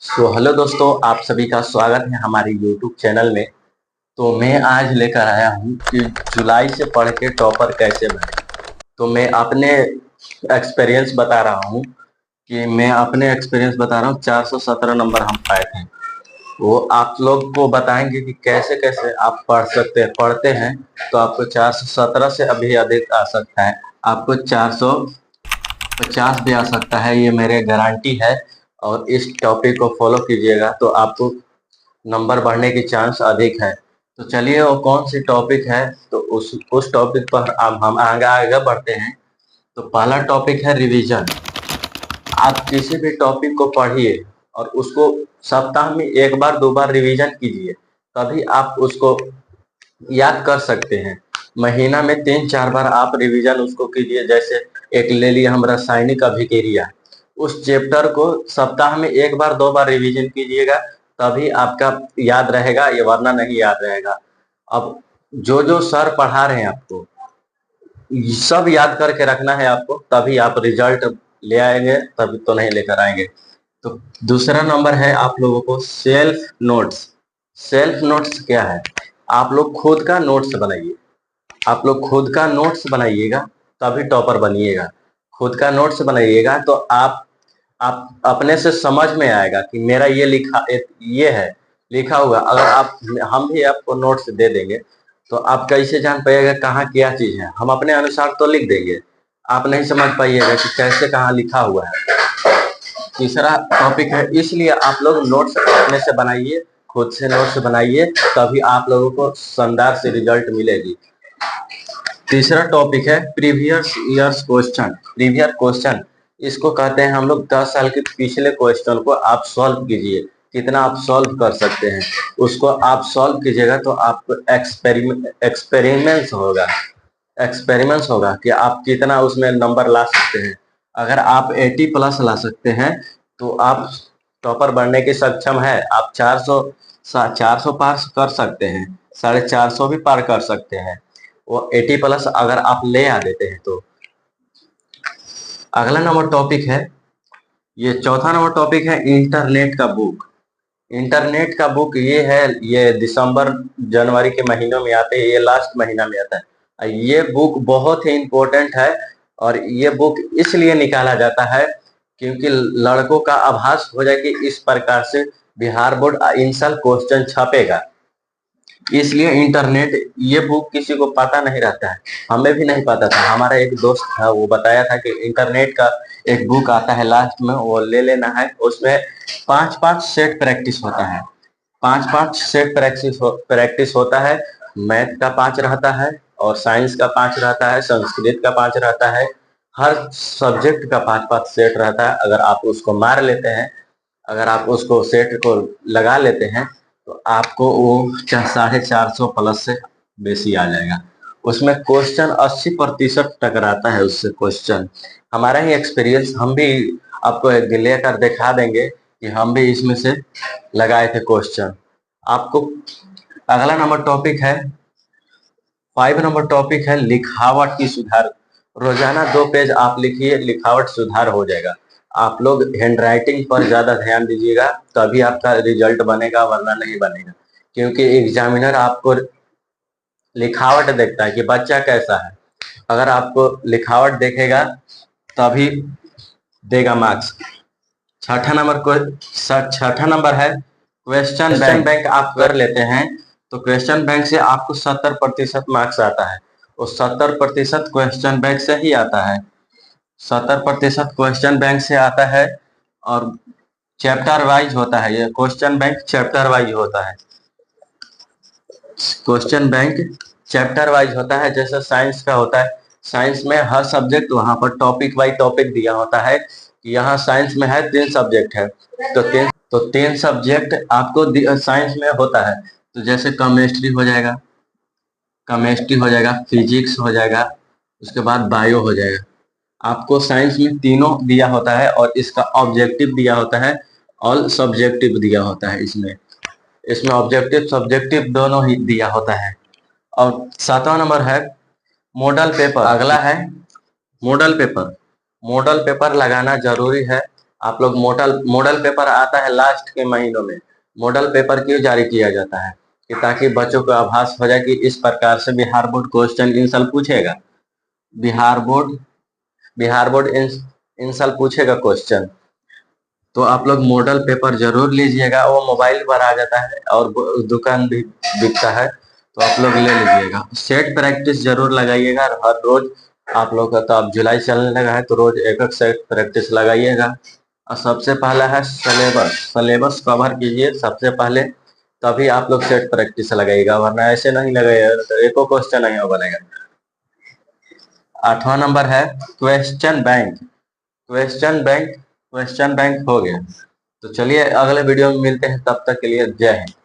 Hello दोस्तों, आप सभी का स्वागत है हमारे YouTube चैनल में। तो मैं आज लेकर आया हूँ कि जुलाई से पढ़ के टॉपर कैसे बने। तो मैं अपने एक्सपीरियंस बता रहा हूँ कि मैं अपने एक्सपीरियंस बता रहा हूँ। 417 नंबर हम पाए थे। वो आप लोग को बताएंगे कि कैसे कैसे आप पढ़ते हैं तो आपको 417 से अभी अधिक आ सकता है, आपको 450 भी आ सकता है, ये मेरे गारंटी है। और इस टॉपिक को फॉलो कीजिएगा तो आपको नंबर बढ़ने की चांस अधिक है। तो चलिए, वो कौन सी टॉपिक है तो उस टॉपिक पर अब हम आगे आगे बढ़ते हैं। तो पहला टॉपिक है रिवीजन। आप किसी भी टॉपिक को पढ़िए और उसको सप्ताह में एक बार दो बार रिवीजन कीजिए, तभी आप उसको याद कर सकते हैं। महीना में 3-4 बार आप रिवीजन उसको कीजिए। जैसे एक ले लिए हम रासायनिक अभिक्रिया, उस चैप्टर को सप्ताह में एक बार दो बार रिवीजन कीजिएगा, तभी आपका याद रहेगा, ये वरना नहीं याद रहेगा। अब जो जो सर पढ़ा रहे हैं आपको सब याद करके रखना है आपको, तभी आप रिजल्ट ले आएंगे, तभी तो नहीं लेकर आएंगे। तो दूसरा नंबर है आप लोगों को सेल्फ नोट्स। सेल्फ नोट्स क्या है? आप लोग खुद का नोट्स बनाइए। आप लोग खुद का नोट्स बनाइएगा तभी टॉपर बनिएगा। खुद का नोट्स बनाइएगा तो आप अपने से समझ में आएगा कि मेरा ये ये है लिखा हुआ। अगर आप हम भी आपको नोट्स दे देंगे तो आप कैसे जान पाइएगा कहाँ क्या चीज है? हम अपने अनुसार तो लिख देंगे, आप नहीं समझ पाइएगा कि कैसे कहाँ लिखा हुआ है। तीसरा टॉपिक है, इसलिए आप लोग नोट्स अपने से बनाइए, खुद से नोट्स बनाइए, तभी आप लोगों को शानदार से रिजल्ट मिलेगी। तीसरा टॉपिक है previous years question. Previous question इसको कहते हैं हम लोग 10 साल के पिछले क्वेश्चन को आप सॉल्व कीजिए। कितना आप सॉल्व कर सकते हैं उसको आप सॉल्व कीजिएगा तो आपको एक्सपेरिमेंट्स होगा कि आप कितना उसमें नंबर ला सकते हैं। अगर आप 80+ ला सकते हैं तो आप टॉपर बनने के सक्षम है। आप 400 पार कर सकते हैं, 450 भी पार कर सकते हैं। वो 80+ अगर आप ले आ देते हैं तो। अगला नंबर टॉपिक है, ये चौथा नंबर टॉपिक है इंटरनेट का बुक। इंटरनेट का बुक ये है, ये दिसंबर जनवरी के महीनों में आते हैं, ये लास्ट महीना में आता है। ये बुक बहुत ही इम्पोर्टेंट है और ये बुक इसलिए निकाला जाता है क्योंकि लड़कों का आभास हो जाए कि इस प्रकार से बिहार बोर्ड इन साल क्वेश्चन छपेगा। इसलिए इंटरनेट ये बुक किसी को पता नहीं रहता है, हमें भी नहीं पता था। हमारा एक दोस्त था, वो बताया था कि इंटरनेट का एक बुक आता है लास्ट में, वो ले लेना है। उसमें 5-5 सेट प्रैक्टिस होता है, 5-5 सेट प्रैक्टिस होता है। मैथ का 5 रहता है और साइंस का 5 रहता है, संस्कृत का 5 रहता है। हर सब्जेक्ट का 5-5 सेट रहता है। अगर आप उसको मार लेते हैं, अगर आप उसको सेट को लगा लेते हैं तो आपको वो 450+ से बेसी आ जाएगा। उसमें क्वेश्चन 80% टकराता है उससे क्वेश्चन। हमारा ही एक्सपीरियंस, हम भी आपको एक लेकर दिखा देंगे कि हम भी इसमें से लगाए थे क्वेश्चन आपको। अगला नंबर टॉपिक है, 5 नंबर टॉपिक है लिखावट की सुधार। रोजाना 2 पेज आप लिखिए, लिखावट सुधार हो जाएगा। आप लोग हैंड राइटिंग पर ज्यादा ध्यान दीजिएगा, तभी आपका रिजल्ट बनेगा, वरना नहीं बनेगा। क्योंकि एग्जामिनर आपको लिखावट देखता है कि बच्चा कैसा है। अगर आपको लिखावट देखेगा तभी देगा मार्क्स। छठा नंबर है क्वेश्चन बैंक। आप कर लेते हैं तो क्वेश्चन बैंक से आपको 70% मार्क्स आता है। वो 70% क्वेश्चन बैंक से ही आता है, 70% क्वेश्चन बैंक से आता है। और चैप्टर वाइज होता है, ये क्वेश्चन बैंक चैप्टर वाइज होता है। क्वेश्चन बैंक चैप्टर वाइज होता है, जैसे साइंस का होता है। साइंस में हर सब्जेक्ट वहां पर टॉपिक वाइज टॉपिक दिया होता है। यहाँ साइंस में है 3 सब्जेक्ट है, तो 3 सब्जेक्ट आपको साइंस में होता है। तो जैसे केमिस्ट्री हो जाएगा, फिजिक्स हो जाएगा, उसके बाद बायो हो जाएगा। आपको साइंस में तीनों दिया होता है और इसका ऑब्जेक्टिव दिया होता है, ऑल सब्जेक्टिव दिया होता है। इसमें इसमें ऑब्जेक्टिव सब्जेक्टिव दोनों ही दिया होता है। और 7वां नंबर है मॉडल पेपर। अगला है मॉडल पेपर। मॉडल पेपर लगाना जरूरी है। आप लोग मॉडल मॉडल पेपर आता है लास्ट के महीनों में। मॉडल पेपर क्यों जारी किया जाता है कि ताकि बच्चों को आभास हो जाए कि इस प्रकार से बिहार बोर्ड क्वेश्चन इन साल पूछेगा। बिहार बोर्ड बिहार बोर्ड इन साल पूछेगा क्वेश्चन। तो आप लोग मॉडल पेपर जरूर लीजिएगा, वो मोबाइल पर आ जाता है और दुकान भी बिकता है, तो आप लोग ले लीजिएगा। सेट प्रैक्टिस जरूर लगाइएगा हर रोज। आप लोग का तो अब जुलाई चलने लगा है, तो रोज एक एक सेट प्रैक्टिस लगाइएगा। और सबसे पहला है सिलेबस। सिलेबस कवर कीजिए सबसे पहले, तभी आप लोग सेट प्रैक्टिस लगाइएगा, वरना ऐसे नहीं लगाइएगा तो एको क्वेश्चन नहीं हो बनेगा। 8वां नंबर है क्वेश्चन बैंक। क्वेश्चन बैंक हो गया। तो चलिए अगले वीडियो में मिलते हैं, तब तक के लिए जय हिंद।